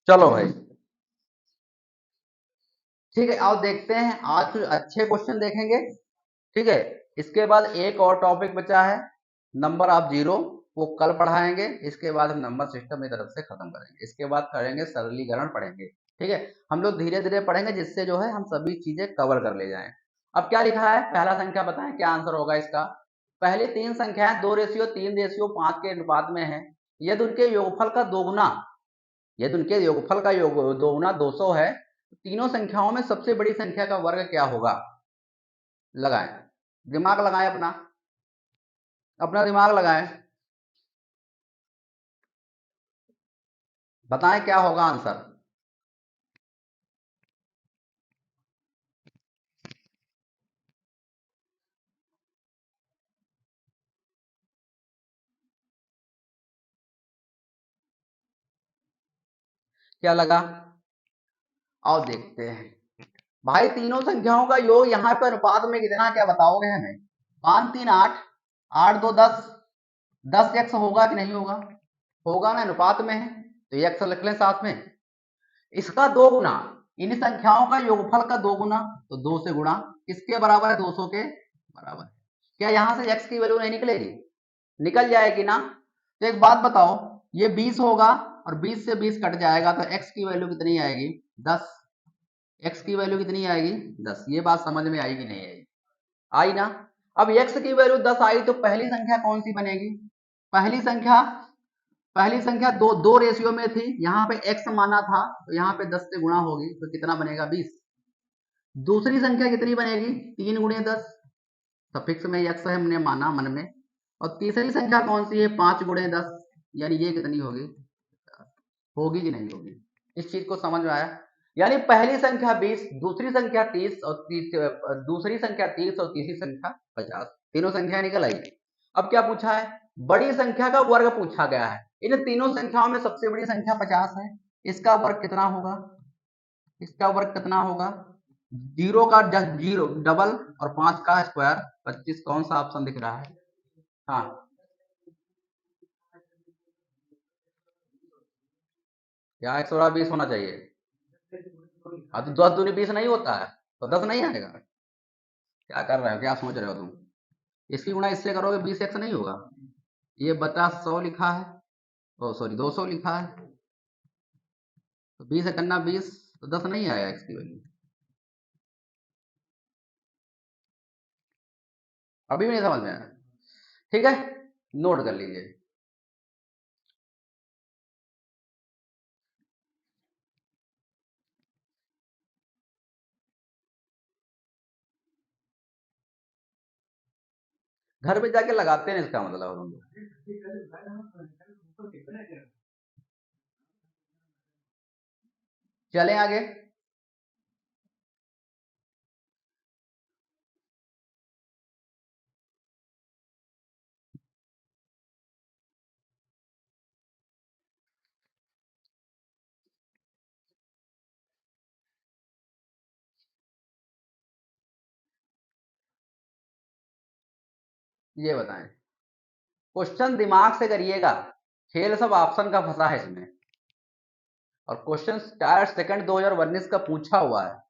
चलो भाई ठीक है, आओ देखते हैं आज कुछ अच्छे क्वेश्चन देखेंगे। ठीक है, इसके बाद एक और टॉपिक बचा है, नंबर ऑफ जीरो, वो कल पढ़ाएंगे। इसके बाद हम नंबर सिस्टम की तरफ से खत्म करेंगे। इसके बाद करेंगे सरलीकरण पढ़ेंगे। ठीक है, हम लोग धीरे धीरे पढ़ेंगे जिससे जो है हम सभी चीजें कवर कर ले जाएं। अब क्या लिखा है, पहला संख्या बताएं क्या आंसर होगा इसका। पहली तीन संख्याएं 2:3:5 के अनुपात में है, यदि उनके योगफल का दोगुना, यदि उनके योगफल का योग दोगुना 200 है, तो तीनों संख्याओं में सबसे बड़ी संख्या का वर्ग क्या होगा। लगाएं, दिमाग लगाएं, अपना अपना दिमाग लगाएं, बताएं क्या होगा आंसर। क्या लगा, आओ देखते हैं। भाई तीनों संख्याओं का योग यहाँ पे अनुपात में कितना, क्या बताओगे हमें। 5 3 8, 8 2 10, 10 x होगा कि नहीं होगा, होगा ना, अनुपात में है तो ये x लिख लें साथ में। इसका दो गुना, इन संख्याओं का योगफल का दो गुना, तो 2 से गुणा, किसके बराबर है, 200 के बराबर। क्या यहां से x की वैल्यू नहीं निकलेगी, निकल जाएगी ना। तो एक बात बताओ, ये 20 होगा और 20 से 20 कट जाएगा तो x की वैल्यू कितनी आएगी, 10। x की वैल्यू कितनी आएगी, 10। ये बात समझ में आई कि नहीं आई, आई ना। अब x की वैल्यू 10 आई तो पहली संख्या कौन सी बनेगी, पहली संख्या, पहली संख्या दो दो रेशियो में थी, यहाँ पे x माना था तो यहाँ पे 10 से गुणा होगी तो कितना बनेगा, 20। दूसरी संख्या कितनी बनेगी, 3 × 10, सफिक्स में x है हमने माना मन में। और तीसरी संख्या कौन सी है, 5 × 10, यानी ये कितनी होगी, होगी कि नहीं होगी। इस चीज को समझ में आया, यानी पहली संख्या 20, दूसरी संख्या 30 और दूसरी संख्या 30 और तीसरी संख्या 50, तीनों संख्या निकल आई। अब क्या पूछा है, बड़ी संख्या का वर्ग पूछा गया है। इन तीनों संख्याओं में सबसे बड़ी संख्या 50 है, इसका वर्ग कितना होगा, इसका वर्ग कितना होगा, जीरो का जीरो डबल और 5 का स्क्वायर 25, कौन सा ऑप्शन दिख रहा है। हाँ, क्या 120 होना चाहिए। हाँ तो 10 दूनी 20 नहीं होता है, तो 10 नहीं आएगा। क्या कर रहे हो, क्या सोच रहे हो तुम, इसकी गुणा इससे करोगे 20 x नहीं होगा। ये बता 100 लिखा है, ओ सॉरी 200 लिखा है, तो 20 करना 20, तो 10 नहीं आया x की वैल्यू। अभी भी नहीं समझ में आया, ठीक है, नोट कर लीजिए। घर पे जाके लगाते हैं इसका मतलब हम लोग। चलें आगे, ये बताएं, क्वेश्चन दिमाग से करिएगा, खेल सब ऑप्शन का फंसा है इसमें। और क्वेश्चन 4 सेकंड 2019 का पूछा हुआ है।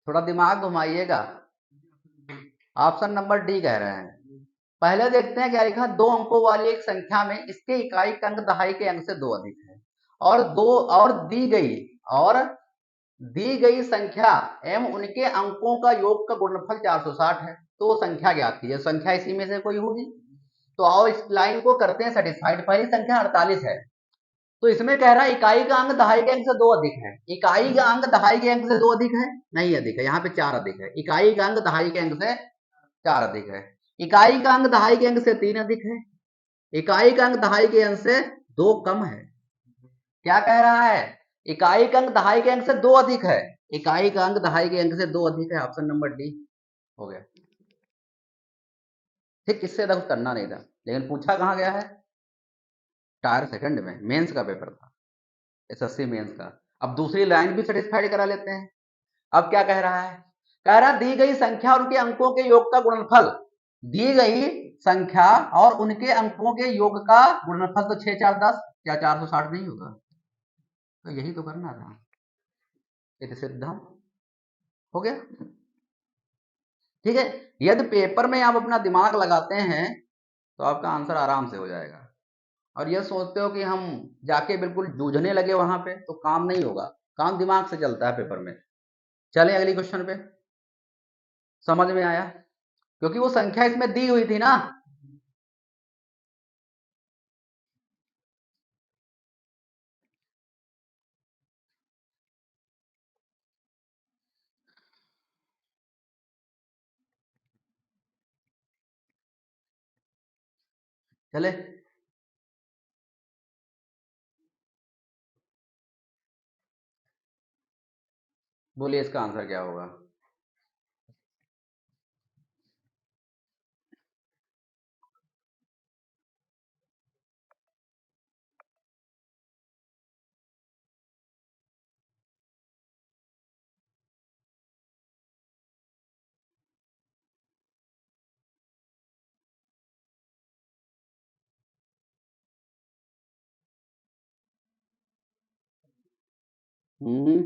थोड़ा दिमाग घुमाइएगा, ऑप्शन नंबर डी कह रहे हैं। पहले देखते हैं क्या लिखा, दो अंकों वाली एक संख्या में इसके इकाई का अंक दहाई के अंक से दो अधिक है, और दो और और दी गई संख्या एम उनके अंकों का योग का गुणनफल 460 है, तो संख्या ज्ञात कीजिए। संख्या इसी में से कोई होगी, तो आओ इस लाइन को करते हैं सेटिस्फाइड। पहली संख्या 48 है, तो इसमें कह रहा है इकाई का अंक दहाई के अंक से दो अधिक है। इकाई का अंक दहाई के अंक से दो अधिक है, नहीं अधिक है, यहाँ पे 4 अधिक है। इकाई का अंक दहाई के अंक से 4 अधिक है, इकाई का अंक दहाई के अंक से 3 अधिक है, इकाई का अंक दहाई के अंक से 2 कम है। क्या कह रहा है, इकाई का अंक दहाई के अंक से 2 अधिक है, इकाई का अंक दहाई के अंक से 2 अधिक है, ऑप्शन नंबर डी। हो गया। ठीक, इससे ज्यादा कुछ करना नहीं था, लेकिन पूछा कहाँ गया है, टायर सेकंड में, मेंस का पेपर था, एसएससी मेंस का। अब दूसरी लाइन भी सेटिस्फाइड करा लेते हैं। अब क्या कह रहा है, कह रहा दी गई संख्या और उनके अंकों के योग का गुणनफल, दी गई संख्या और उनके अंकों के योग का गुणनफल, तो 6 4 10, क्या 460 नहीं होगा, तो यही तो करना था, इति सिद्धम, हो गया। ठीक है, यदि पेपर में आप अपना दिमाग लगाते हैं तो आपका आंसर आराम से हो जाएगा, और यह सोचते हो कि हम जाके बिल्कुल जूझने लगे वहां पे, तो काम नहीं होगा, काम दिमाग से चलता है पेपर में। चलें अगली क्वेश्चन पे, समझ में आया, क्योंकि वो संख्या इसमें दी हुई थी ना। चले, बोलिए इसका आंसर क्या होगा। हम्म,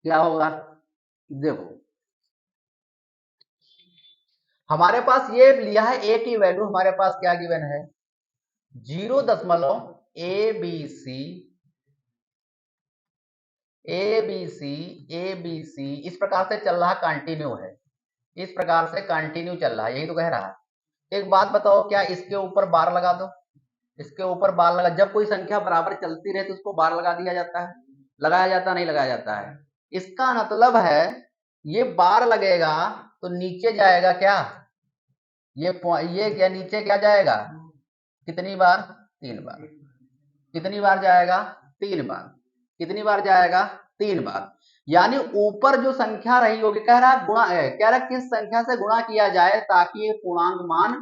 क्या होगा, देखो हमारे पास ये लिया है, ए की वैल्यू हमारे पास क्या गिवन है, 0.ABC ABC ABC, इस प्रकार से चल रहा, कंटिन्यू है, इस प्रकार से कंटिन्यू चल रहा है, यही तो कह रहा है। एक बात बताओ, क्या इसके ऊपर बार लगा दो, इसके ऊपर बार लगा, जब कोई संख्या बराबर चलती रहे तो उसको बार लगा दिया जाता है, लगाया जाता नहीं लगाया जाता है। इसका मतलब है ये बार लगेगा तो नीचे जाएगा क्या, ये क्या नीचे क्या जाएगा, कितनी बार, 3 बार, कितनी बार जाएगा, 3 बार, कितनी बार जाएगा, 3 बार। यानी ऊपर जो संख्या रही होगी, कह रहा गुणा, कह रहा किस संख्या से गुणा किया जाए ताकि ये पूर्णांक मान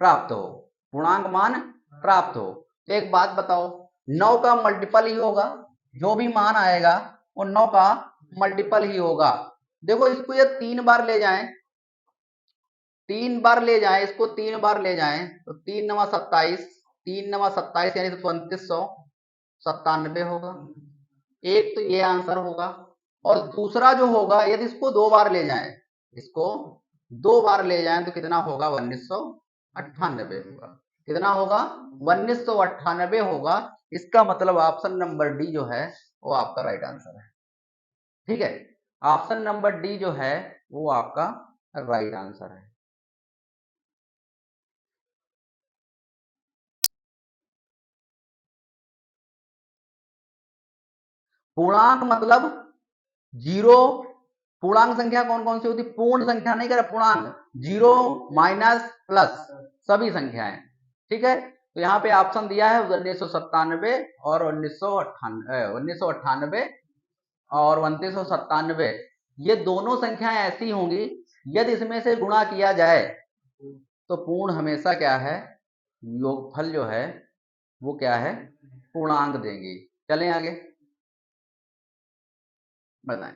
प्राप्त हो, पूर्णांक मान प्राप्त हो। तो एक बात बताओ, 9 का मल्टीपल ही होगा, जो भी मान आएगा वो 9 का मल्टीपल ही होगा। देखो इसको ये 3 बार ले जाएं, 3 बार ले जाएं, इसको 3 बार ले जाएं, तो 3 9 27, 3 9 27 यानी तो 2997 होगा। एक तो ये आंसर होगा, और दूसरा जो होगा, यदि इसको 2 बार ले जाएं, इसको 2 बार ले जाएं तो कितना होगा, 1998 होगा, कितना होगा, 1998 होगा। इसका मतलब ऑप्शन नंबर डी जो है वो आपका राइट आंसर है। ठीक है, ऑप्शन नंबर डी जो है वो आपका राइट आंसर है। पूर्णांक मतलब जीरो, पूर्णांक संख्या कौन कौन सी होती, पूर्ण संख्या नहीं कर, पूर्णांक, जीरो माइनस प्लस सभी संख्याएं। ठीक है, तो यहाँ पे ऑप्शन दिया है 1997 और 1998 और 2997, ये दोनों संख्याएं ऐसी होंगी, यदि इसमें से गुणा किया जाए तो पूर्ण हमेशा क्या है, योगफल जो है वो क्या है, पूर्णांक देंगी। चलें आगे, बताएं।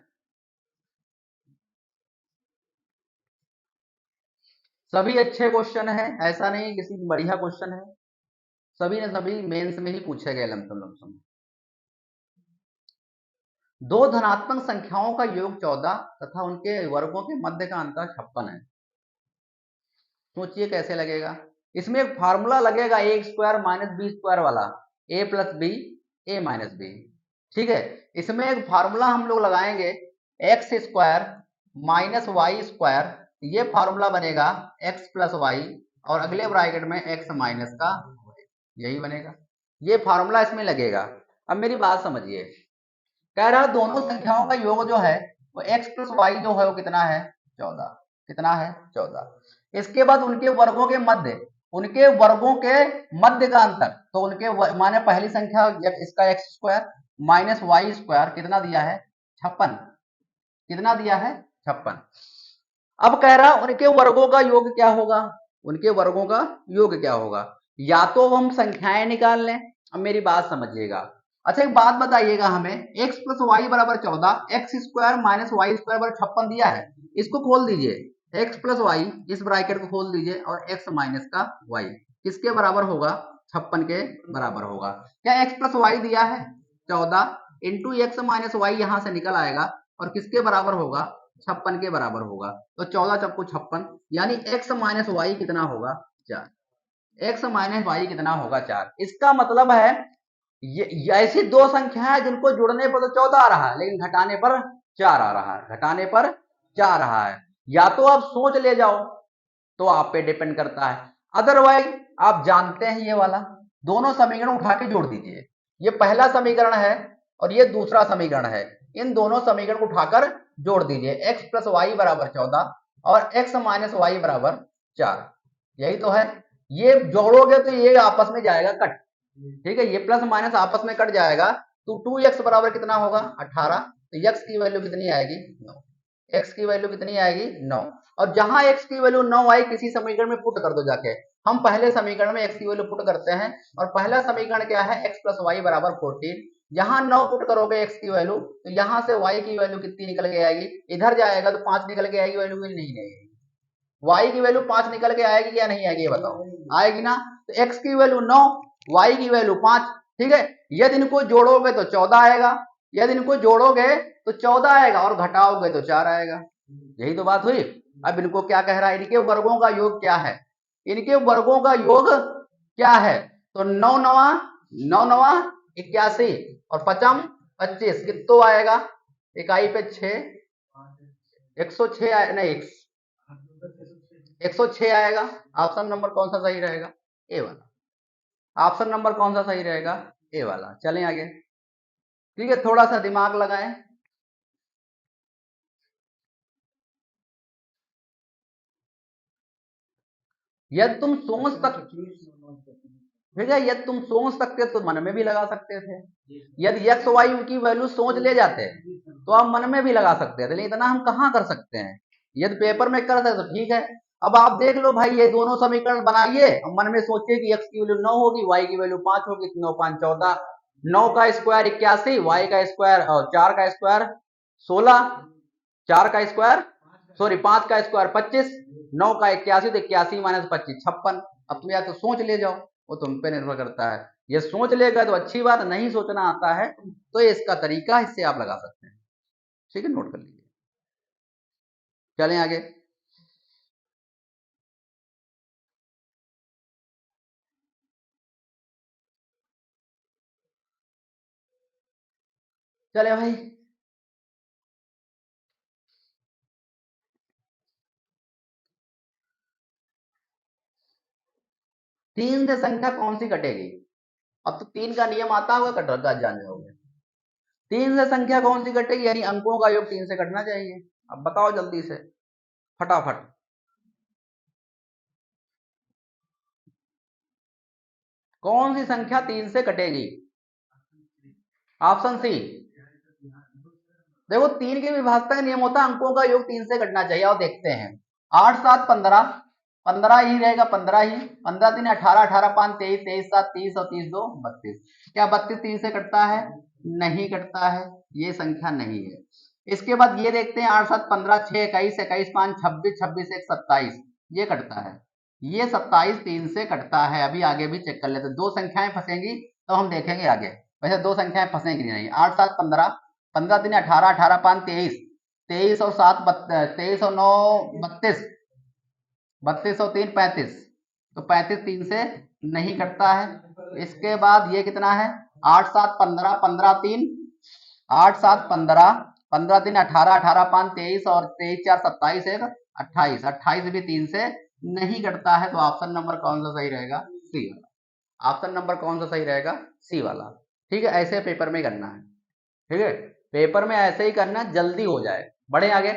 सभी अच्छे क्वेश्चन है, ऐसा नहीं किसी बढ़िया क्वेश्चन है, सभी ने सभी मेंस में ही पूछे गए लमसम लमसम। दो धनात्मक संख्याओं का योग 14 तथा उनके वर्गों के मध्य का अंतर 56 है। सोचिए कैसे लगेगा, इसमें एक फार्मूला लगेगा a square minus b square वाला, a plus b, a minus b. ठीक है, इसमें एक फार्मूला हम लोग लगाएंगे, x square minus y square, ये फार्मूला बनेगा एक्स प्लस वाई, और अगले ब्रैकेट में एक्स माइनस का, यही बनेगा, ये फार्मूला इसमें लगेगा। अब मेरी बात समझिए, कह रहा दोनों संख्याओं का योग जो है तो x प्लस वाई जो है वो कितना है 14, कितना है 14। इसके बाद उनके वर्गों के मध्य, उनके वर्गों के मध्य का अंतर, तो उनके माने पहली संख्या इसका x square minus y square कितना दिया है 56, कितना दिया है 56। अब कह रहा उनके वर्गों का योग क्या होगा, उनके वर्गों का योग क्या होगा, या तो हम संख्याएं निकाल लें। अब मेरी बात समझिएगा। अच्छा एक बात बताइएगा हमें, x प्लस वाई बराबर 14, x square minus y square बराबर 56 दिया है, इसको खोल दीजिए, x प्लस वाई इस ब्रैकेट को खोल दीजिए और x माइनस का y किसके बराबर होगा 56 के बराबर होगा। क्या x प्लस वाई दिया है 14 इंटू एक्स माइनस वाई यहां से निकल आएगा और किसके बराबर होगा 56 के बराबर होगा। तो 14 चक्कू 56 यानी x माइनस वाई कितना होगा 4, x माइनस वाई कितना होगा 4। इसका मतलब है ये ऐसी दो संख्याएं जिनको जुड़ने पर तो 14 आ रहा है लेकिन घटाने पर 4 आ रहा है, घटाने पर 4 आ रहा है। या तो आप सोच ले जाओ तो आप पे डिपेंड करता है, अदरवाइज आप जानते हैं ये वाला, दोनों समीकरण उठा के जोड़ दीजिए। ये पहला समीकरण है और ये दूसरा समीकरण है, इन दोनों समीकरण को उठाकर जोड़ दीजिए, x प्लस वाई बराबर 14 और x माइनस वाई बराबर 4, यही तो है। ये जोड़ोगे तो ये आपस में जाएगा कट, ठीक है, ये प्लस माइनस आपस में कट जाएगा, तो 2x बराबर कितना होगा 18, तो x की वैल्यू कितनी आएगी 9, x की वैल्यू कितनी आएगी 9। और जहां x की वैल्यू 9 आई किसी समीकरण में पुट कर दो जाके, हम पहले समीकरण में x की वैल्यू पुट करते हैं और पहला समीकरण क्या है x प्लस वाई बराबर 14, जहां 9 पुट करोगे x की वैल्यू तो यहां से y की वैल्यू कितनी निकल के आएगी, इधर जाएगा तो 5 निकल के आएगी, वैल्यू नहीं आएगी, y की वैल्यू 5 निकल के आएगी या नहीं आएगी, ये बताओ आएगी ना। तो x की वैल्यू 9, y की वैल्यू 5, ठीक है। यदि इनको जोड़ोगे तो 14 आएगा, यदि इनको जोड़ोगे तो 14 आएगा और घटाओगे तो 4 आएगा, यही तो बात हुई। अब इनको क्या कह रहा है, इनके वर्गों का योग क्या है, इनके वर्गों का योग क्या है, तो 9 नवा 9 नवा 81 और 5 25 कितना आएगा, इकाई पे 6 106 नहीं 106 आएगा। ऑप्शन नंबर कौन सा सही रहेगा, ए वाला। ऑप्शन नंबर कौन सा सही रहेगा, ए वाला। चलें आगे, ठीक है, थोड़ा सा दिमाग लगाएं। यदि तुम सोच सकते, ठीक है, यदि तुम सोच सकते तो मन में भी लगा सकते थे, यदि एक्स वाई की वैल्यू सोच ले जाते तो आप मन में भी लगा सकते थे, लेकिन इतना हम कहाँ कर सकते हैं, यदि पेपर में कर सकते तो ठीक है। अब आप देख लो भाई, ये दोनों समीकरण बनाइए और मन में सोचिए कि एक्स की वैल्यू 9 होगी, वाई की वैल्यू 5 होगी, 9 5 14, 9 का स्क्वायर 81, वाई का स्क्वायर और 4 का स्क्वायर 16, 4 का स्क्वायर सॉरी 5 का स्क्वायर 25, 9 का 81 तो 81 माइनस 25 56। अब तुम या तो सोच ले जाओ, वो तुम पे निर्भर करता है, ये सोच लेगा तो अच्छी बात, नहीं सोचना आता है तो ये इसका तरीका, इससे आप लगा सकते हैं, ठीक है, नोट कर लीजिए। चलें आगे, चले भाई। 3 से संख्या कौन सी कटेगी, अब तो 3 का नियम आता होगा, कट रखा जान जाओगे। 3 से संख्या कौन सी कटेगी, यानी अंकों का योग 3 से कटना चाहिए। अब बताओ जल्दी से फटाफट, कौन सी संख्या 3 से कटेगी, ऑप्शन सी। देखो 3 के विभाजता का नियम होता है अंकों का योग 3 से कटना चाहिए, और देखते हैं 8 7 15, 15 ही रहेगा, 15 ही, 15 3 18, 18 5 23, 23 7 30 और 30 2 32। क्या 32 3 से कटता है, नहीं कटता है, ये संख्या नहीं है। इसके बाद ये देखते हैं 8 7 15 6 21 21 5 26 26 1 27, ये कटता है, ये 27 3 से कटता है। अभी आगे भी चेक कर लेते, दो संख्याएं फंसेंगी तो हम देखेंगे आगे, वैसे दो संख्याएं फंसेंगी नहीं। 8 7 15, 15 3 18, 18 5 23, 23 और 7 23 और 9 32, 32 और 3 35, तो 35 3 से नहीं कटता है। इसके बाद ये कितना है 8 7 15, 15 3 8 7 15, 15 3 18, 18 5 23 और 23 4 27 1 28, 28 भी 3 से नहीं कटता है। तो ऑप्शन नंबर कौन सा सही रहेगा, सी वाला। ऑप्शन नंबर कौन सा सही रहेगा, सी वाला, ठीक है। ऐसे पेपर में करना है, ठीक है, पेपर में ऐसे ही करना, जल्दी हो जाए, बढ़े आगे।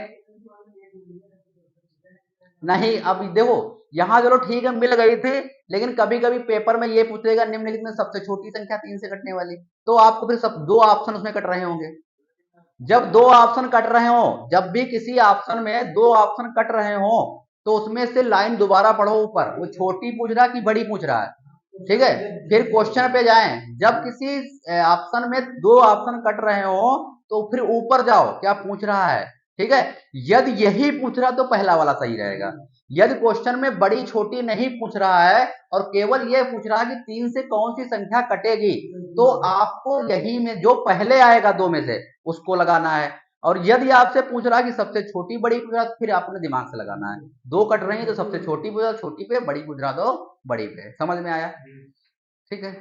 नहीं, अब देखो यहाँ चलो ठीक है मिल गई थी, लेकिन कभी कभी पेपर में ये पूछेगा निम्नलिखित में सबसे छोटी संख्या 3 से कटने वाली, तो आपको फिर सब दो ऑप्शन उसमें कट रहे होंगे। जब दो ऑप्शन कट रहे हो, जब भी किसी ऑप्शन में दो ऑप्शन कट रहे हो, तो उसमें से लाइन दोबारा पढ़ो ऊपर, वो छोटी पूछ रहा है कि बड़ी पूछ रहा है, ठीक है। फिर क्वेश्चन पे जाएं, जब किसी ऑप्शन में दो ऑप्शन कट रहे हो तो फिर ऊपर जाओ क्या पूछ रहा है, ठीक है। यदि यही पूछ रहा तो पहला वाला सही रहेगा। यदि क्वेश्चन में बड़ी छोटी नहीं पूछ रहा है और केवल यह पूछ रहा है कि 3 से कौन सी संख्या कटेगी, तो आपको यही में जो पहले आएगा दो में से उसको लगाना है। और यदि आपसे पूछ रहा है कि सबसे छोटी बड़ी पूछ रहा तो फिर आपने दिमाग से लगाना है, दो कट रही है तो सबसे छोटी पूछ रहा छोटी पे, बड़ी पूछ रहा तो बड़ी पे। समझ में आया? ठीक है,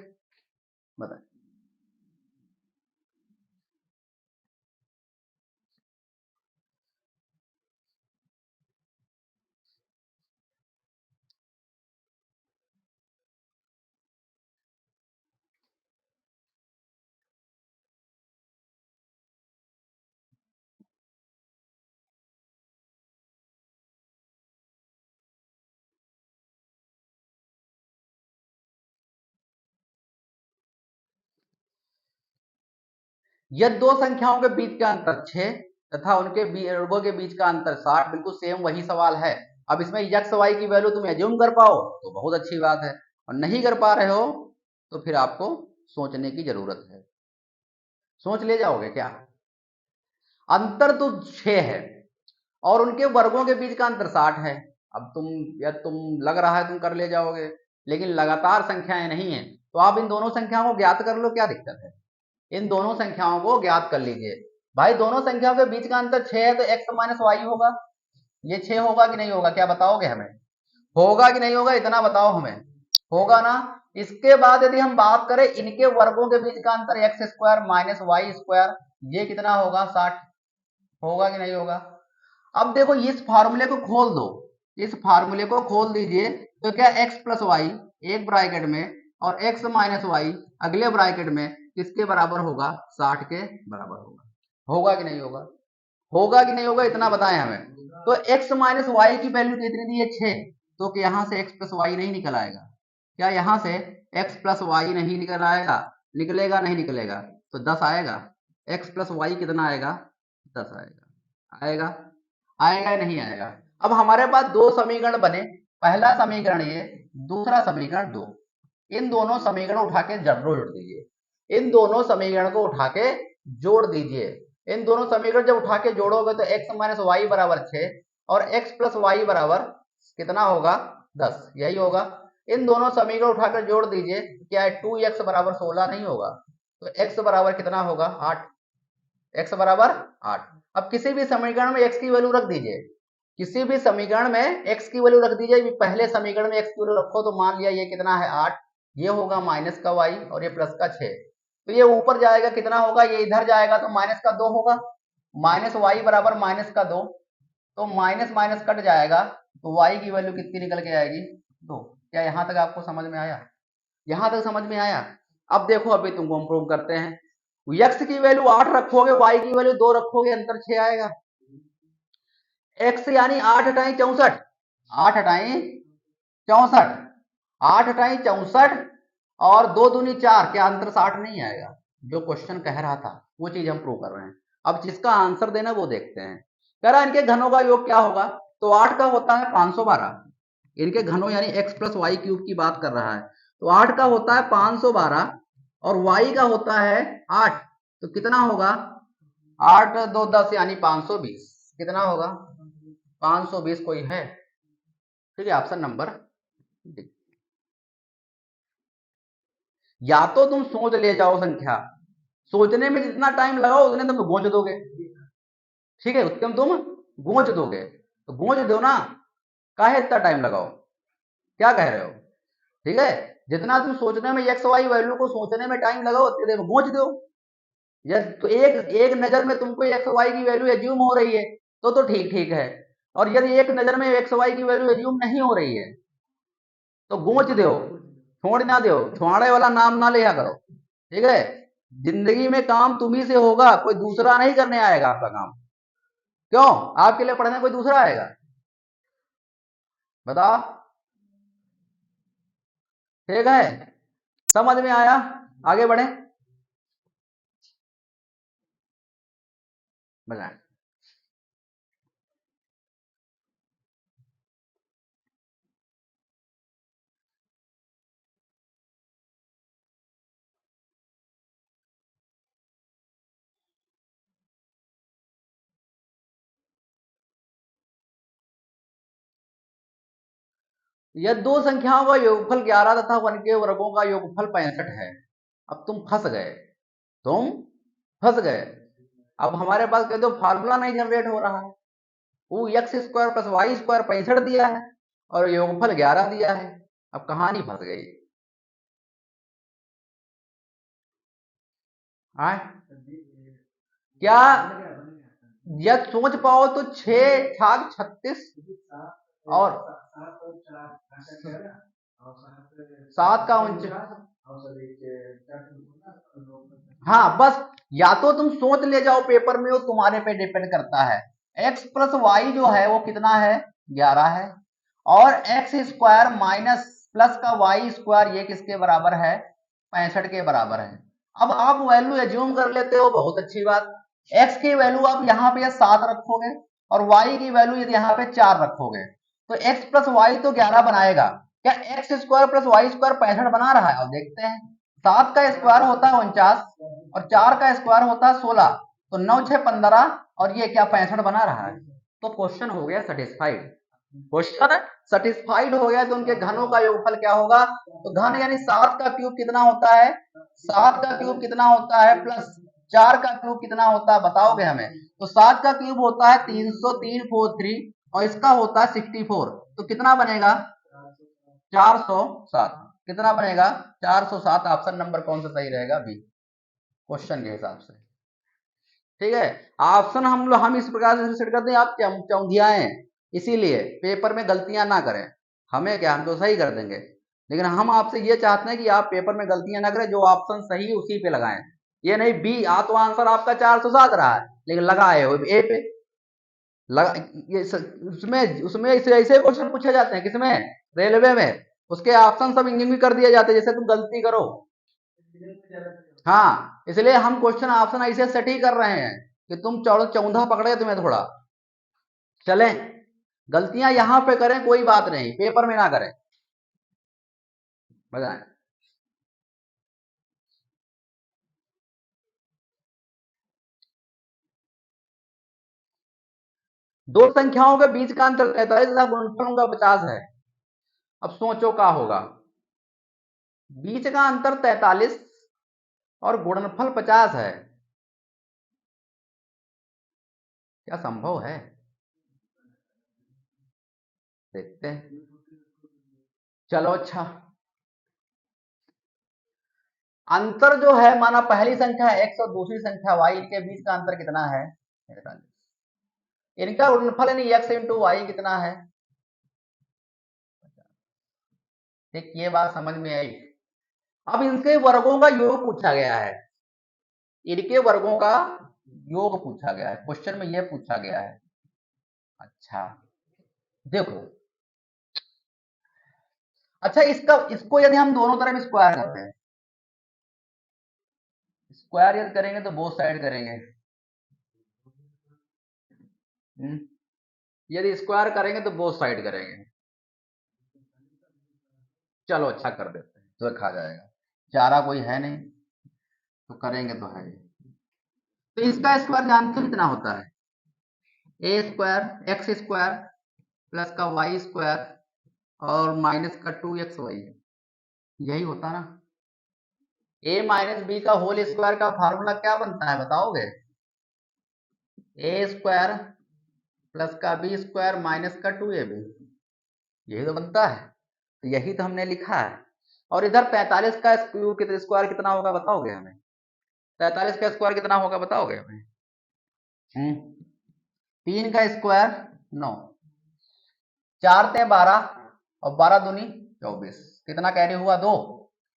बताए। यदि दो संख्याओं के बीच का अंतर 6 तथा उनके वर्गों के बीच का अंतर 60, बिल्कुल सेम वही सवाल है। अब इसमें एक्स वाई की वैल्यू तुम एज्यूम कर पाओ तो बहुत अच्छी बात है, और नहीं कर पा रहे हो तो फिर आपको सोचने की जरूरत है। सोच ले जाओगे क्या? अंतर तो 6 है और उनके वर्गों के बीच का अंतर 60 है। अब तुम, या तुम लग रहा है तुम कर ले जाओगे, लेकिन लगातार संख्याएं नहीं है, तो आप इन दोनों संख्याओं को ज्ञात कर लो, क्या दिक्कत है। इन दोनों संख्याओं को ज्ञात कर लीजिए। भाई दोनों संख्याओं के बीच का अंतर 6 है तो x माइनस वाई होगा। ये 6 होगा कि नहीं होगा, क्या बताओगे हमें? होगा कि नहीं होगा, इतना बताओ हमें। होगा ना। इसके बाद यदि हम बात करें इनके वर्गों के बीच का अंतर x square minus y square, ये कितना होगा? 60। होगा कि नहीं होगा? अब देखो इस फार्मूले को खोल दो, इस फार्मूले को खोल दीजिए, तो क्या x प्लस वाई एक ब्रैकेट में और x माइनस वाई अगले ब्रैकेट में किसके बराबर होगा? 60 के बराबर होगा। होगा कि नहीं होगा? होगा कि नहीं होगा, इतना बताएं हमें। तो x माइनस वाई की वैल्यू कितनी दी है? 6। तो कि यहां से x प्लस वाई नहीं निकल आएगा? क्या यहां से x प्लस वाई नहीं निकल आएगा? निकलेगा नहीं निकलेगा? तो 10 आएगा। x प्लस वाई कितना आएगा? 10 आएगा। आएगा? आएगा या नहीं आएगा? अब हमारे पास दो समीकरण बने, पहला समीकरण ये, दूसरा समीकरण दो। इन दोनों समीकरण उठा के जोड़ दीजिए, इन दोनों समीकरण को उठा के जोड़ दीजिए। इन दोनों समीकरण जब उठा के जोड़ोगे तो x माइनस वाई बराबर 6 और x प्लस वाई बराबर कितना होगा? 10, यही होगा। इन दोनों समीकरण उठाकर जोड़ दीजिए, क्या है 2x बराबर 16 नहीं होगा? तो x बराबर कितना होगा? 8। x बराबर 8। अब किसी भी समीकरण में x की वैल्यू रख दीजिए, किसी भी समीकरण में x की वैल्यू रख दीजिए। पहले समीकरण में x की वैल्यू रखो तो मान लिया ये कितना है? 8। ये होगा माइनस का y और ये प्लस का 6। तो ये ऊपर जाएगा कितना होगा? ये इधर जाएगा तो माइनस का 2 होगा। माइनस वाई बराबर माइनस का 2, तो माइनस माइनस कट जाएगा तो y की वैल्यू कितनी निकल के आएगी? 2। क्या यहां तक आपको समझ में आया? यहां तक समझ में आया? अब देखो अभी तुमको हम प्रूव करते हैं। x की वैल्यू 8 रखोगे, y की वैल्यू 2 रखोगे, अंतर 6 आएगा। x यानी 8 अटाई 64, 8 अटाई 64, 8 अटाई 64 और 2 दूनी 4, क्या अंतर 60 नहीं आएगा? जो क्वेश्चन कह रहा था वो चीज हम प्रूव कर रहे हैं। अब जिसका आंसर देना वो देखते हैं। कह रहा है इनके घनों का योग क्या होगा? तो 8 का होता है 512, इनके घनों यानी x प्लस वाई क्यूब की बात कर रहा है। तो 8 का होता है 512 और y का होता है 8, तो कितना होगा? 8 2 10 यानी 520। कितना होगा? 520 कोई है? ठीक है, ऑप्शन नंबर डी। या तो तुम सोच ले जाओ संख्या, सोचने में जितना टाइम लगाओ उतने तुम गूंज दोगे, ठीक है, उतने तुम गूंज दोगे, तो गूंज दो ना, काहे इतना टाइम लगाओ? क्या कह रहे हो? ठीक है, जितना तुम सोचने में एक्स वाई वैल्यू को सोचने में टाइम लगाओ उतने देर में गूंज दो। यस, तो एक एक नजर में तुमको एक्स वाई की वैल्यू एज्यूम हो रही है तो ठीक ठीक है, और यदि एक नजर में एक्स वाई की वैल्यू एज्यूम नहीं हो रही है तो गूंज दो, छोड़ ना दो, छोड़े वाला नाम ना लिया करो, ठीक है। जिंदगी में काम तुम्ही से होगा, कोई दूसरा नहीं करने आएगा आपका काम, क्यों? आपके लिए पढ़ने कोई दूसरा आएगा? बताओ। ठीक है, समझ में आया? आगे बढ़े। बताएं। यह दो संख्याओं का योगफल 11 तथा उनके वर्गों का योगफल 65 है। अब तुम फंस गए, तुम फंस गए। अब हमारे पास कह दो फार्मूला नहीं जनरेट हो रहा है। वो x square plus y square 65 दिया है और योगफल 11 दिया है। अब कहानी फंस गई। हाँ, क्या यह सोच पाओ तो 6 छाग 36 और 7 का 49। हाँ, बस या तो तुम सोच ले जाओ पेपर में, वो तुम्हारे पे डिपेंड करता है। x प्लस वाई जो है वो कितना है? 11 है। और एक्स स्क्वायर माइनस प्लस का वाई स्क्वायर ये किसके बराबर है? 65 के बराबर है। अब आप वैल्यू एज्यूम कर लेते हो, बहुत अच्छी बात। x की वैल्यू आप यहाँ पे 7 रखोगे और y की वैल्यू यहाँ पे 4 रखोगे, तो x प्लस वाई तो 11 बनाएगा। क्या x square plus y square 65 बना रहा है? अब देखते हैं। 7 का स्क्वायर होता है 49 और 4 का स्क्वायर होता है 16, तो 9 6 15 और ये क्या 65 बना रहा है? तो क्वेश्चन हो गया सेटिस्फाइड। क्वेश्चन सेटिस्फाइड हो गया तो उनके घनों का योगफल क्या होगा? तो घन यानी 7 का क्यूब कितना होता है? 7 का क्यूब कितना होता है प्लस 4 का क्यूब कितना होता है बताओगे हमें? तो 7 का क्यूब होता है 303 और इसका होता है 64, तो कितना बनेगा? 407। कितना बनेगा? 407। ऑप्शन नंबर कौन सा सही रहेगा? बी, क्वेश्चन के हिसाब से। ठीक है, ऑप्शन हम इस प्रकार से सेट करते हैं, आप चौंधियाएं, इसीलिए पेपर में गलतियां ना करें। हमें क्या, हम तो सही कर देंगे, लेकिन हम आपसे ये चाहते हैं कि आप पेपर में गलतियां ना करें, जो ऑप्शन सही है उसी पे लगाएं। ये नहीं बी, तो आंसर आपका 407 रहा है लेकिन लगाए हो ए पे लगा। ये उसमें उसमें ऐसे क्वेश्चन पूछे जाते हैं, किसमें? रेलवे में। उसके ऑप्शन सब इंग्लिश में कर दिए जाते हैं जैसे तुम गलती करो। हाँ, इसलिए हम क्वेश्चन ऑप्शन ऐसे सेट ही कर रहे हैं कि तुम चौंधा पकड़े तुम्हें थोड़ा। चलें, गलतियां यहां पे करें कोई बात नहीं, पेपर में ना करें। बताएं। दो संख्याओं के बीच का अंतर 43 तथा गुणनफल उनका 50 है। अब सोचो क्या होगा। बीच का अंतर 43 और गुणनफल 50 है, क्या संभव है? देखते हैं। चलो अच्छा, अंतर जो है माना पहली संख्या x और दूसरी संख्या y के बीच का अंतर कितना है? 43। इनका गुणनफल यानी x इंटू वाई कितना है? ठीक, ये बात समझ में आई। अब इनके वर्गों का योग पूछा गया है, इनके वर्गों का योग पूछा गया है, क्वेश्चन में ये पूछा गया है। अच्छा देखो, अच्छा इसको यदि हम दोनों तरफ स्क्वायर करते हैं, स्क्वायर यदि करेंगे तो बोथ साइड करेंगे। यदि स्क्वायर करेंगे तो बोथ साइड करेंगे। चलो अच्छा कर देते हैं तो रखा जाएगा, चारा कोई है नहीं तो करेंगे तो है। तो इसका स्क्वायर जानते हो कितना होता है? ए स्क्वायर एक्स स्क्वायर प्लस का वाई स्क्वायर और माइनस का 2xy, यही होता ना। ए माइनस बी का होल स्क्वायर का फार्मूला क्या बनता है बताओगे? ए स्क्वायर प्लस का बी स्क्वायर माइनस का 2ab, यही तो बनता है। तो यही तो हमने लिखा है। और इधर 45 का स्क्वायर कितना होगा बताओगे हमें? 43 का स्क्वायर कितना होगा बताओगे हमें? 3 का स्क्वायर 9, 4 ते 12 और 12 दूनी 24, कितना कैरी हुआ? 2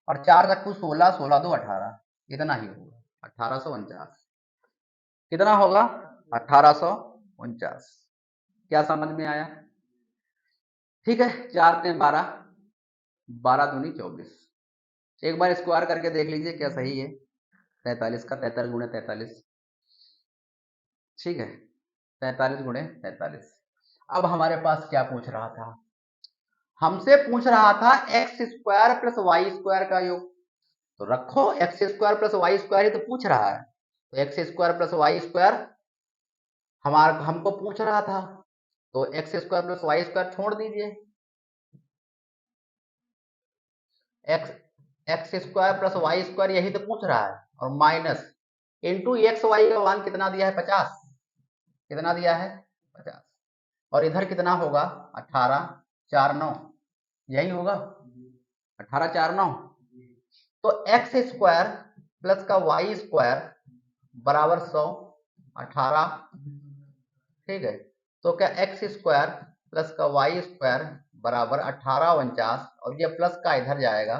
और 4 चक्कू 16, 16 2 18, इतना ही हुआ 1849। कितना होगा? 1849। 49। क्या समझ में आया? ठीक है, 4 3 12, 12 दूनी 24। एक बार स्क्वायर करके देख लीजिए क्या सही है। 43 का 43 गुणे 43, ठीक है, 43 गुणे 43। अब हमारे पास क्या पूछ रहा था? हमसे पूछ रहा था x square plus y square का योग। तो रखो x square plus y square ही तो पूछ रहा है, तो x square plus y square हमारा हमको पूछ रहा था, तो x square plus y square छोड़ दीजिए। X x square plus y square यही तो पूछ रहा है, और माइनस इंटू एक्स वाई का मान कितना दिया है? 50। कितना दिया है? 50। और इधर कितना होगा? 18 4 9, यही होगा 18 4 9। तो एक्स स्क्वायर प्लस का वाई स्क्वायर बराबर 100 18, ठीक है। तो क्या एक्स स्क्वायर प्लस का वाई स्क्वायर बराबर 18 49, और ये प्लस का इधर जाएगा,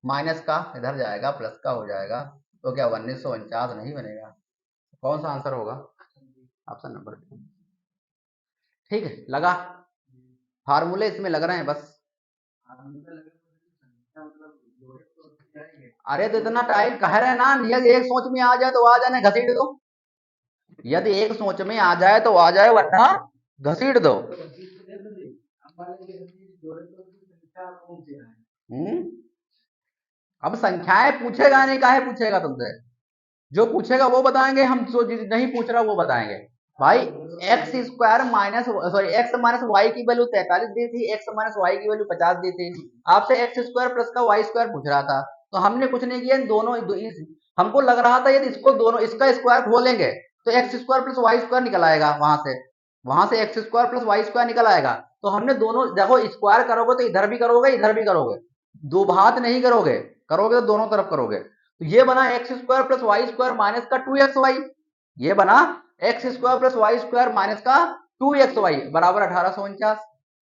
माइनस का इधर जाएगा, प्लस का हो जाएगा, तो क्या 1949 नहीं बनेगा? कौन सा आंसर होगा? Option number B. ठीक है, लगा? फार्मूले इसमें लग रहे हैं बस। अरे तो इतना टाइम कह रहे हैं ना, यदि एक सोच में आ जाए तो आ जाने, घसीट दो। यदि एक सोच में आ जाए तो आ जाए, वरना घसीट दो। अब संख्याएं पूछेगा नहीं, काहे पूछेगा तुमसे? जो पूछेगा वो बताएंगे हम, जो नहीं पूछ रहा वो बताएंगे। भाई x square minus sorry x minus y की वैल्यू 43 दी थी, एक्स माइनस वाई की वैल्यू 50 दी थी। आपसे एक्स स्क्वायर प्लस का वाई स्क्वायर पूछ रहा था, तो हमने कुछ नहीं किया, इन दोनों हमको लग रहा था यदि इसको दोनों इसका स्क्वायर खोलेंगे तो x square plus y square निकल आएगा, वहां से x square plus y square निकल आएगा। तो हमने दोनों देखो, स्क्वायर करोगे तो इधर भी करोगे इधर भी करोगे, दो भात नहीं करोगे, करोगे तो दोनों तरफ करोगे। तो ये बना x square plus y square minus का 2xy, ये बना x square plus y square minus का 2xy बराबर 1849।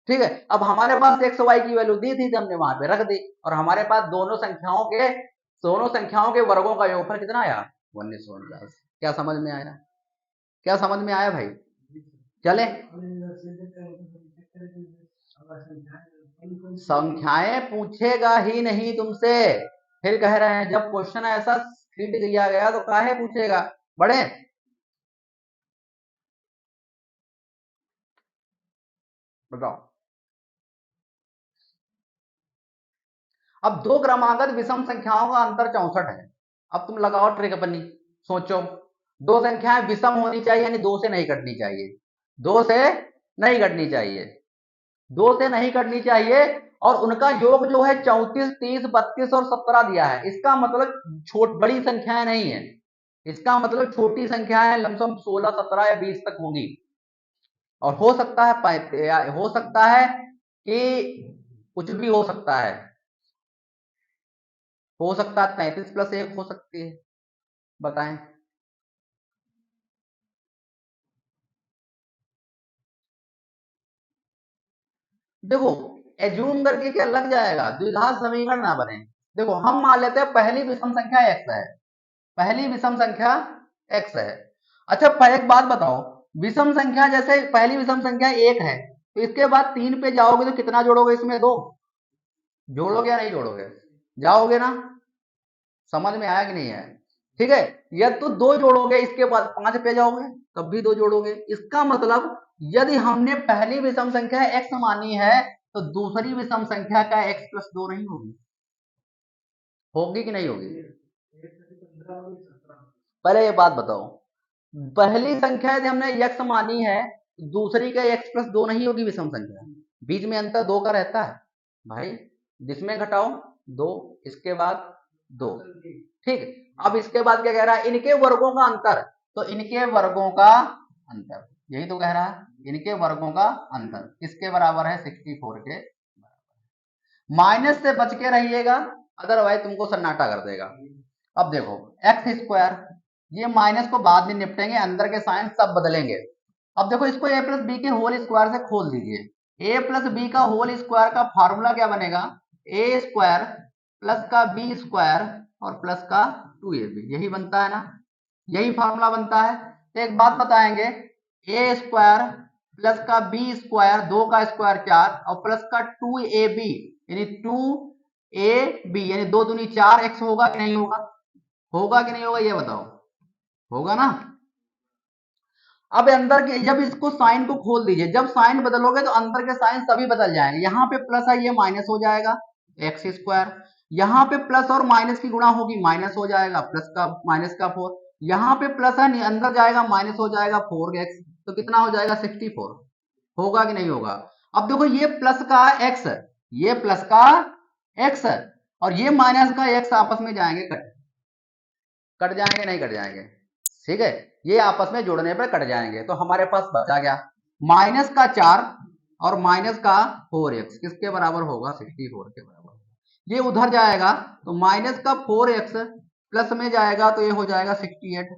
ठीक है, अब हमारे पास एक्स वाई की वैल्यू दी थी तो हमने वहां पे रख दी, और हमारे पास दोनों संख्याओं के वर्गों का योगफल कितना आया? 1949। क्या समझ में आया? क्या समझ में आया भाई? चले, संख्याएं पूछेगा ही नहीं तुमसे, फिर कह रहे हैं जब क्वेश्चन ऐसा फिट दिया गया तो काहे पूछेगा? बड़े बताओ। अब दो क्रमागत विषम संख्याओं का अंतर 64 है। अब तुम लगाओ ट्रिक अपनी, सोचो। दो संख्याएं विषम होनी चाहिए, यानी दो से नहीं कटनी चाहिए, दो से नहीं कटनी चाहिए, दो से नहीं कटनी चाहिए, और उनका योग जो है 34 30 32 और 17 दिया है। इसका मतलब बड़ी संख्याएं नहीं है, इसका मतलब छोटी संख्याएं लमसम 16 17 या 20 तक होंगी। और हो सकता है कि कुछ भी हो सकता है, हो सकता है 33 प्लस 1 हो सकती है, बताएं। देखो एज्यूम करके क्या लग जाएगा, द्विघात समीकरण ना बने। देखो हम मान लेते हैं पहली विषम संख्या x है, पहली विषम संख्या x है। अच्छा एक बात बताओ, विषम संख्या जैसे पहली विषम संख्या 1 है, तो इसके बाद 3 पे जाओगे तो कितना जोड़ोगे? इसमें 2 जोड़ोगे या नहीं जोड़ोगे? जाओगे ना? समझ में आया कि नहीं है? ठीक है, या तो 2 जोड़ोगे, इसके बाद 5 पे जाओगे तब भी 2 जोड़ोगे। इसका मतलब यदि हमने पहली विषम संख्या x मानी है, तो दूसरी विषम संख्या का x प्लस 2 नहीं होगी? होगी कि नहीं होगी? पहले ये बात बताओ, पहली संख्या यदि हमने x मानी है, दूसरी का x प्लस 2 नहीं होगी विषम संख्या? बीच में अंतर 2 का रहता है भाई, जिसमें घटाओ 2, इसके बाद 2। ठीक, अब इसके बाद क्या कह रहा है? इनके वर्गों का अंतर, तो इनके वर्गों का अंतर, यही तो कह रहा है, इनके वर्गों का अंतर किसके बराबर है? 64 के। माइनस से बच के रहिएगा, अदरवाइज तुमको सन्नाटा कर देगा। अब देखो एक्स स्क्वायर, ये माइनस को बाद में निपटेंगे, अंदर के साइन सब बदलेंगे। अब देखो इसको ए प्लस बी के होल स्क्वायर से खोल दीजिए। ए प्लस बी का होल स्क्वायर का फॉर्मूला क्या बनेगा? ए स्क्वायर प्लस का बी स्क्वायर और प्लस का 2ab, यही बनता है ना, यही फॉर्मूला बनता है। तो एक बात बताएंगे, ए स्क्वायर प्लस का बी स्क्वायर, 2 का स्क्वायर 4 और प्लस का 2ab यानी 2ab यानी 2 दूनी 4x होगा कि नहीं होगा? होगा कि नहीं होगा ये बताओ? होगा ना। अब अंदर के जब इसको साइन को खोल दीजिए, जब साइन बदलोगे तो अंदर के साइन सभी बदल जाएंगे। यहाँ पे प्लस है ये माइनस हो जाएगा एक्स स्क्वायर, यहाँ पे प्लस और माइनस की गुणा होगी माइनस हो जाएगा प्लस का माइनस का 4, यहाँ पे प्लस है अंदर जाएगा माइनस हो जाएगा 4x, तो कितना हो जाएगा 64। होगा कि नहीं होगा? अब देखो ये प्लस का x, ये प्लस का x और ये माइनस का x आपस में जाएंगे कट जाएंगे नहीं कट जाएंगे? ठीक है, ये आपस में जोड़ने पर कट जाएंगे। तो हमारे पास बचा क्या? माइनस का 4 और माइनस का 4x किसके बराबर होगा? 64 के बराबर। ये उधर जाएगा तो माइनस का 4x प्लस में जाएगा तो ये हो जाएगा 68।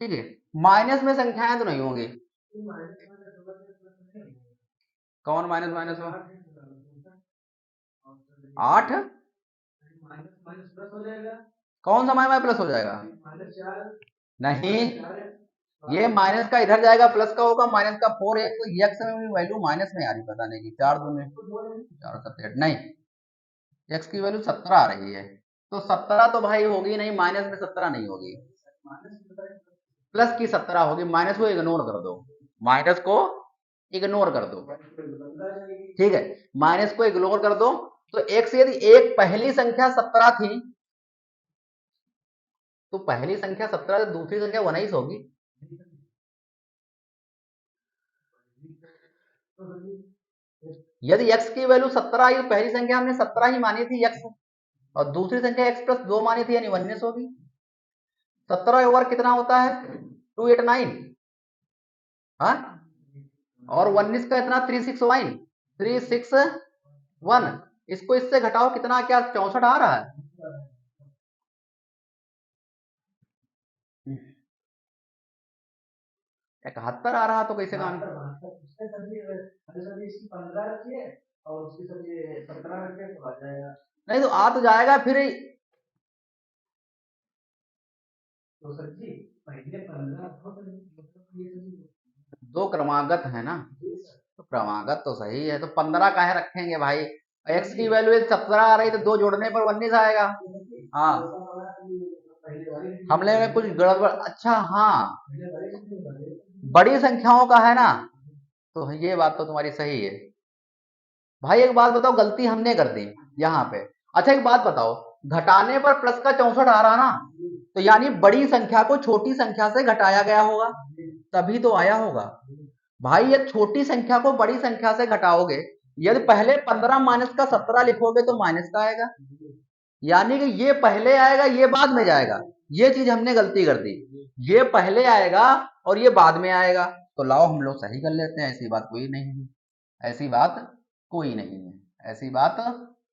ठीक है, माइनस में संख्याएं तो नहीं होंगी। कौन माइनस माइनस में? 8 कौन सा माइनस प्लस हो जाएगा? नहीं, ये माइनस का इधर जाएगा प्लस का होगा, माइनस का 4x तो x में वैल्यू माइनस में आ रही, पता नहीं कि 4 दूनी 4 7 8 नहीं, x की वैल्यू 17 आ रही है। तो 17 तो भाई होगी नहीं, माइनस में 17 नहीं होगी, प्लस की 17 होगी। माइनस को इग्नोर कर दो, माइनस को इग्नोर कर दो। ठीक है, माइनस को इग्नोर कर दो। तो x यदि एक पहली संख्या 17 थी तो पहली संख्या 17 तो दूसरी संख्या 19 होगी। यदि x की वैल्यू 17 आई, पहली संख्या हमने 17 ही मानी थी x और दूसरी संख्या x प्लस 2 मानी थी यानी 19 होगी। 17 ओवर कितना होता है? 289। हाँ, और 19 का इतना 361 361, इसको इससे घटाओ कितना, क्या 64 आ रहा है? 71 आ रहा तो कैसे काम? नहीं तो आ तो जाएगा फिर दो क्रमागत है ना, तो क्रमागत तो सही है, तो 15 काहे रखेंगे भाई? एक्स की वैल्यू 17 आ रही तो दो जोड़ने पर 19 आएगा। हाँ, हमले में कुछ गड़बड़, अच्छा हाँ, बड़ी संख्याओं का है ना, तो ये बात तो तुम्हारी सही है। भाई एक बात बताओ, गलती हमने कर दी यहाँ पे। अच्छा एक बात बताओ, घटाने पर प्लस का 64 आ रहा ना, तो यानी बड़ी संख्या को छोटी संख्या से घटाया गया होगा, तभी तो आया होगा। भाई ये छोटी संख्या को बड़ी संख्या से घटाओगे, यदि पहले 15 माइनस का 17 लिखोगे तो माइनस का आएगा, यानी कि ये पहले आएगा ये बाद में जाएगा। ये चीज हमने गलती कर दी, ये पहले आएगा और ये बाद में आएगा। तो लाओ हम लोग सही कर लेते हैं, ऐसी बात कोई नहीं है, ऐसी बात कोई नहीं है, ऐसी बात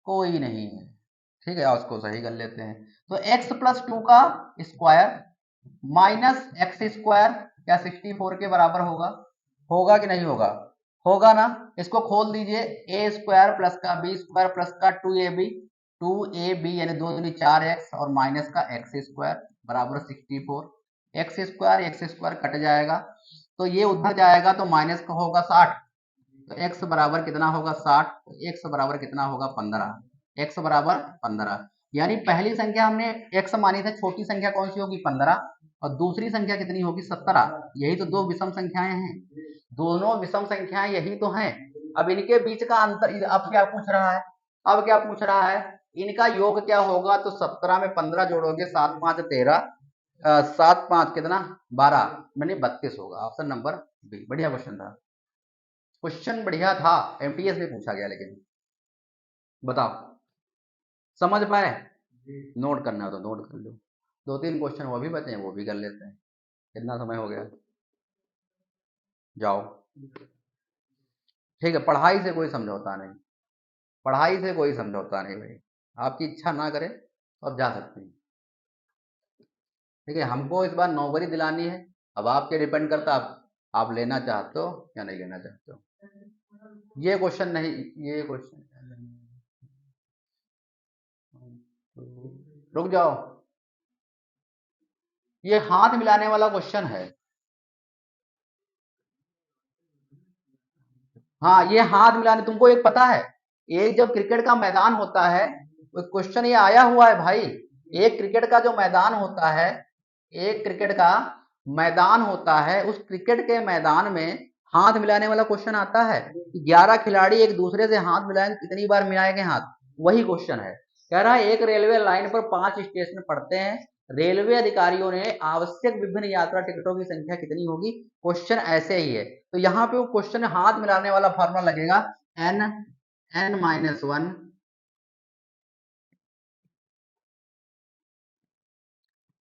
कोई नहीं है। ठीक है, उसको सही कर लेते हैं। तो x प्लस 2 का स्क्वायर माइनस एक्स स्क्वायर क्या 64 के बराबर होगा? होगा कि नहीं होगा? होगा ना। इसको खोल दीजिए, ए स्क्वायर प्लस का बी स्क्वायर प्लस का 2ab यानी 2 दूनी 4x और माइनस का एक्स स्क्वायर बराबर 64। एक्स स्क्वायर कट जाएगा तो ये उधर जाएगा तो माइनस का होगा 60, तो x बराबर कितना होगा 60, तो x बराबर कितना होगा 15, x बराबर 15। यानी पहली संख्या हमने x मानी थी, छोटी संख्या कौन सी होगी 15 और दूसरी संख्या कितनी होगी 17। यही तो दो विषम संख्याएं हैं, दोनों विषम संख्याएं यही तो हैं। अब इनके बीच का अंतर अब क्या पूछ रहा है? अब क्या पूछ रहा है? इनका योग क्या होगा? तो 17 में 15 जोड़ोगे 7 5 13, 7 5 कितना 12 मैंने 32 होगा। Option number B. बढ़िया क्वेश्चन था, क्वेश्चन बढ़िया था, एमटीएस में पूछा गया। लेकिन बताओ समझ पाए? नोट करना हो तो नोट कर लो, दो तीन क्वेश्चन वो भी बचे हैं वो भी कर लेते हैं। कितना समय हो गया? जाओ। ठीक है, पढ़ाई से कोई समझौता नहीं, पढ़ाई से कोई समझौता नहीं भाई, आपकी इच्छा ना करे तो आप जा सकते हैं। ठीक है, हमको इस बार नौकरी दिलानी है, अब आपके डिपेंड करता आप लेना चाहते हो या नहीं लेना चाहते हो। ये क्वेश्चन नहीं, ये क्वेश्चन रुक जाओ, ये हाथ मिलाने वाला क्वेश्चन है। हाँ, ये हाथ मिलाने, तुमको एक पता है, एक जब क्रिकेट का मैदान होता है, क्वेश्चन ये आया हुआ है भाई, एक क्रिकेट का जो मैदान होता है, एक क्रिकेट का मैदान होता है, उस क्रिकेट के मैदान में हाथ मिलाने वाला क्वेश्चन आता है। 11 खिलाड़ी एक दूसरे से हाथ मिलाएंगे, कितनी बार मिलाएंगे हाथ, वही क्वेश्चन है। कह रहा है एक रेलवे लाइन पर 5 स्टेशन पड़ते हैं, रेलवे अधिकारियों ने आवश्यक विभिन्न यात्रा टिकटों की संख्या कितनी होगी, क्वेश्चन ऐसे ही है। तो यहाँ पे वो क्वेश्चन हाथ मिलाने वाला फॉर्मूला लगेगा, n n minus one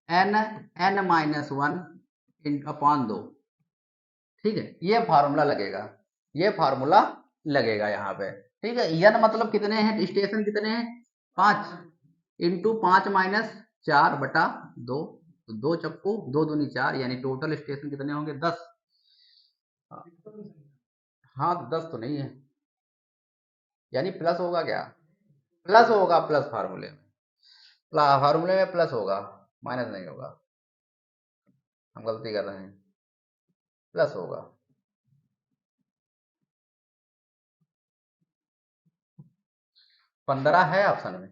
n n minus one upon 2, ठीक है, ये फार्मूला लगेगा, ये फार्मूला लगेगा यहाँ पे, ठीक है। यन मतलब कितने हैं स्टेशन, कितने हैं 5, इंटू 5 माइनस 4 बटा 2, तो 2 चक्कू 2 दूनी 4, यानी टोटल स्टेशन कितने होंगे 10। हाँ तो 10 तो नहीं है, यानी प्लस होगा क्या, प्लस होगा, प्लस फार्मूले में, फार्मूले में प्लस होगा, माइनस नहीं होगा, हम गलती कर रहे हैं, प्लस होगा। 15 है ऑप्शन में।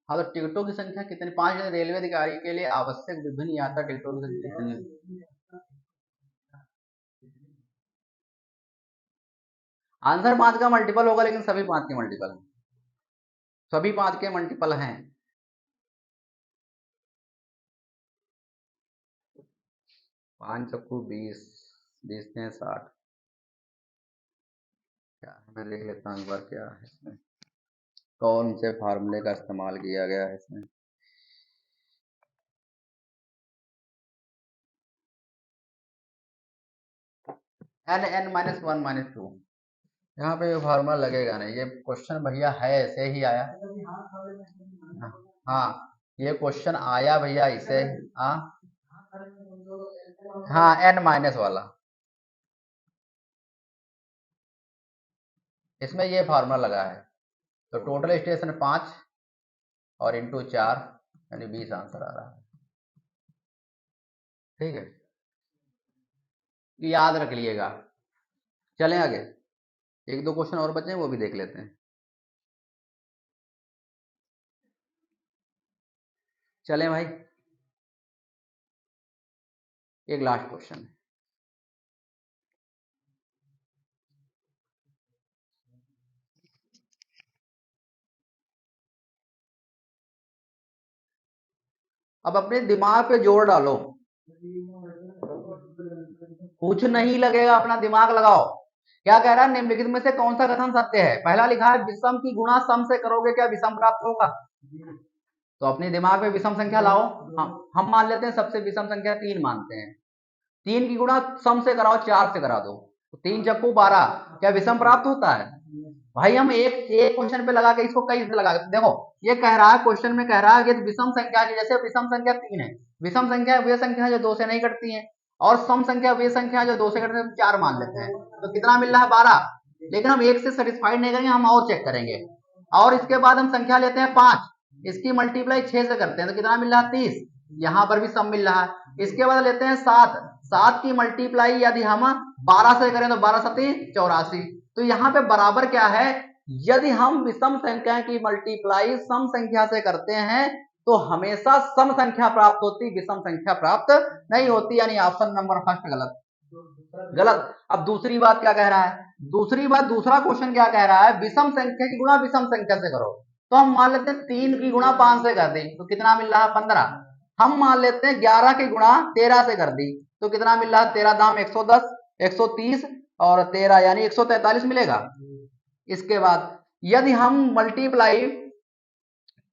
हाँ तो टिकटों की संख्या कितनी, 5 रेलवे अधिकारी के लिए आवश्यक विभिन्न यात्रा टिकटों की संख्या कितनी, आंसर 5 का मल्टीपल होगा, लेकिन सभी 5 के मल्टीपल हैं, सभी 5 के मल्टीपल हैं। 5 चक्कू 20, 20 ने 60, क्या है, मैं देख लेता हूँ एक बार क्या है इसमें, कौन से फार्मूले का इस्तेमाल किया गया है इसमें। N n minus one minus two, यहाँ पे ये फार्मूला लगेगा नहीं, ये क्वेश्चन भैया है ऐसे ही आया। हाँ, ये क्वेश्चन आया भैया इसे, हाँ हाँ एन माइनस वाला, इसमें ये फार्मूला लगा है, तो टोटल स्टेशन 5 और इंटू 4, यानी 20 आंसर आ रहा है, ठीक है, याद रख लीजिएगा। चलें आगे, एक दो क्वेश्चन और बचे हैं, वो भी देख लेते हैं। चलें भाई, एक लास्ट क्वेश्चन है। अब अपने दिमाग पे जोर डालो, कुछ नहीं लगेगा, अपना दिमाग लगाओ। क्या कह रहा है, निम्नलिखित में से कौन सा कथन सत्य है, पहला लिखा है विषम की गुणा सम से करोगे क्या विषम प्राप्त होगा, तो अपने दिमाग में विषम संख्या लाओ। हम मान लेते हैं सबसे विषम संख्या 3 मानते हैं, 3 की गुणा सम से कराओ, 4 से करा दो, तो 3 चक्कू 12, क्या विषम प्राप्त होता है। भाई हम एक क्वेश्चन पे लगा के इसको कई से लगा के देखो, ये कह रहा है क्वेश्चन में, कह रहा है कि विषम संख्या की, जैसे विषम संख्या 3 है, विषम संख्या वे संख्या जो 2 से नहीं कटती है, और सम संख्या वे संख्या जो 2 से कटती है, 4 मान लेते हैं, तो कितना मिल रहा है 12, लेकिन हम 1 से सेटिस्फाइड नहीं करेंगे, हम और चेक करेंगे, और इसके बाद हम संख्या लेते हैं 5, इसकी मल्टीप्लाई 6 से करते हैं, तो कितना मिल रहा है 30, यहाँ पर भी सम मिल रहा है। इसके बाद लेते हैं 7, 7 की मल्टीप्लाई यदि हम 12 से करें तो 12 7 84, तो यहाँ पे बराबर क्या है, यदि हम विषम संख्या की मल्टीप्लाई सम संख्या से करते हैं तो हमेशा सम संख्या प्राप्त होती, विषम संख्या प्राप्त नहीं होती, यानी ऑप्शन नंबर फर्स्ट गलत, गलत। अब दूसरी बात क्या कह रहा है, दूसरी बात, दूसरा क्वेश्चन क्या कह रहा है, विषम संख्या की गुणा विषम संख्या से करो, तो हम मान लेते हैं 3 की गुणा 5 से कर दी, तो कितना मिल रहा है 15, हम मान लेते हैं 11 की गुणा 13 से कर दी, तो कितना मिल रहा है, 13 दाम 110, 130 और 13 यानी 143 मिलेगा। इसके बाद यदि हम मल्टीप्लाई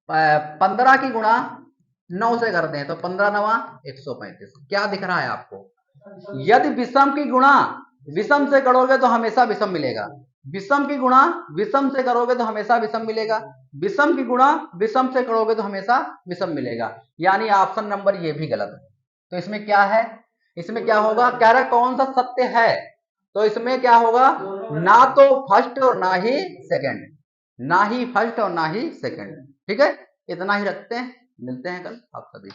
15 की गुणा 9 से करते हैं, तो 15 नवा 135, क्या दिख रहा है आपको, यदि विषम की गुणा विषम से करोगे तो हमेशा विषम मिलेगा, विषम की गुणा विषम से करोगे तो हमेशा विषम मिलेगा, विषम की गुणा विषम से करोगे तो हमेशा विषम मिलेगा, यानी ऑप्शन नंबर ये भी गलत है। तो इसमें क्या है, इसमें क्या होगा, कह रहा कौन सा सत्य है, तो इसमें क्या होगा, ना तो फर्स्ट और ना ही सेकंड, ना ही फर्स्ट और ना ही सेकंड, ठीक है, इतना ही रखते हैं, मिलते हैं कल आप सभी।